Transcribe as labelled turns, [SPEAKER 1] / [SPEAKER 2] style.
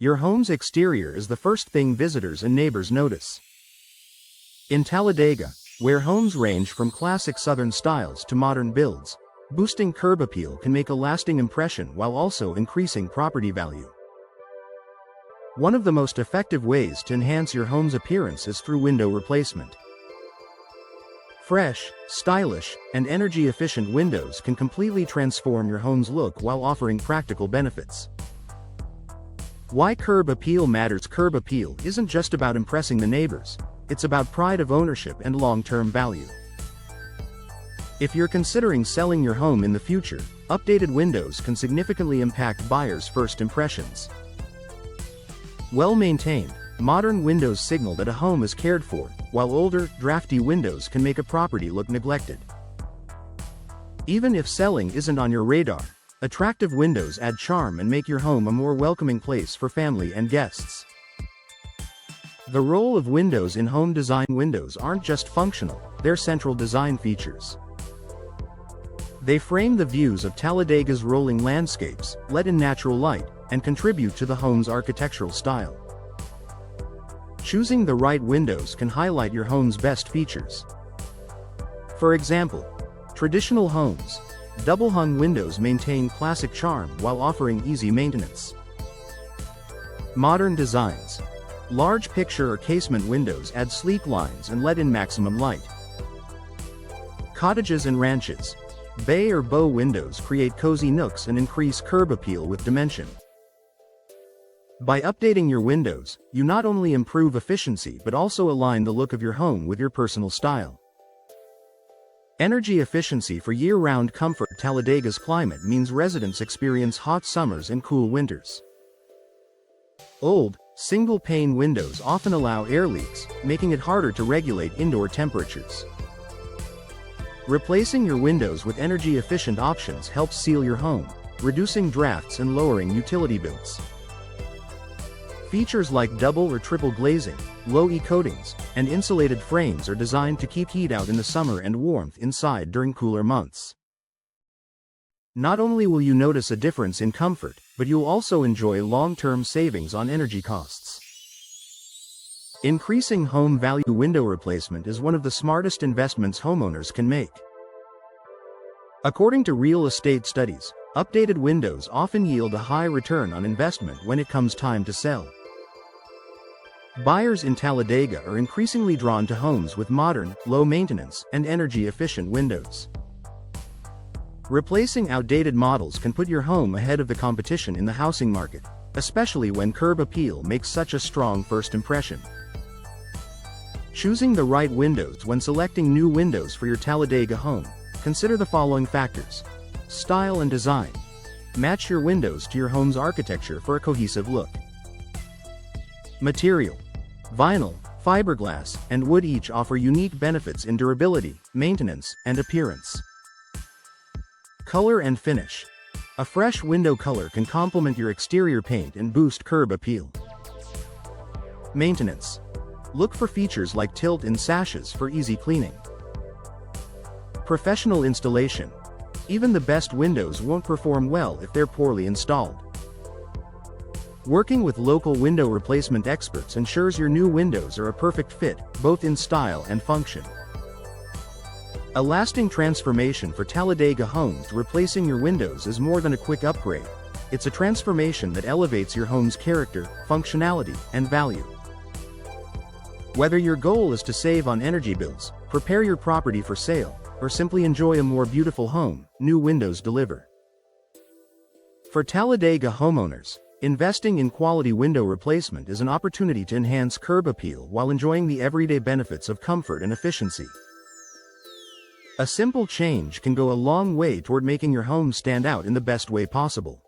[SPEAKER 1] Your home's exterior is the first thing visitors and neighbors notice. In Talladega, where homes range from classic Southern styles to modern builds, boosting curb appeal can make a lasting impression while also increasing property value. One of the most effective ways to enhance your home's appearance is through window replacement. Fresh, stylish, and energy-efficient windows can completely transform your home's look while offering practical benefits. Why curb appeal matters. Curb appeal isn't just about impressing the neighbors, it's about pride of ownership and long-term value. If you're considering selling your home in the future, updated windows can significantly impact buyers' first impressions. Well-maintained, modern windows signal that a home is cared for, while older, drafty windows can make a property look neglected. Even if selling isn't on your radar, attractive windows add charm and make your home a more welcoming place for family and guests. The role of windows in home design. Windows aren't just functional, they're central design features. They frame the views of Talladega's rolling landscapes, let in natural light, and contribute to the home's architectural style. Choosing the right windows can highlight your home's best features. For example, traditional homes, double-hung windows maintain classic charm while offering easy maintenance. Modern designs, large picture or casement windows add sleek lines and let in maximum light. Cottages and ranches, bay or bow windows create cozy nooks and increase curb appeal with dimension. By updating your windows, you not only improve efficiency but also align the look of your home with your personal style. Energy efficiency for year-round comfort. Talladega's climate means residents experience hot summers and cool winters. Old, single-pane windows often allow air leaks, making it harder to regulate indoor temperatures. Replacing your windows with energy-efficient options helps seal your home, reducing drafts and lowering utility bills. Features like double or triple glazing, low-E coatings, and insulated frames are designed to keep heat out in the summer and warmth inside during cooler months. Not only will you notice a difference in comfort, but you'll also enjoy long-term savings on energy costs. Increasing home value. Window replacement is one of the smartest investments homeowners can make. According to real estate studies, updated windows often yield a high return on investment when it comes time to sell. Buyers in Talladega are increasingly drawn to homes with modern, low-maintenance, and energy-efficient windows. Replacing outdated models can put your home ahead of the competition in the housing market, especially when curb appeal makes such a strong first impression. Choosing the right windows. When selecting new windows for your Talladega home, consider the following factors: style and design. Match your windows to your home's architecture for a cohesive look. Material. Vinyl, fiberglass, and wood each offer unique benefits in durability, maintenance, and appearance. Color and finish. A fresh window color can complement your exterior paint and boost curb appeal. Maintenance. Look for features like tilt-in sashes for easy cleaning. Professional installation. Even the best windows won't perform well if they're poorly installed. Working with local window replacement experts ensures your new windows are a perfect fit, both in style and function. A lasting transformation for Talladega homes. Replacing your windows is more than a quick upgrade. It's a transformation that elevates your home's character, functionality, and value. Whether your goal is to save on energy bills, prepare your property for sale, or simply enjoy a more beautiful home, new windows deliver. For Talladega homeowners, investing in quality window replacement is an opportunity to enhance curb appeal while enjoying the everyday benefits of comfort and efficiency. A simple change can go a long way toward making your home stand out in the best way possible.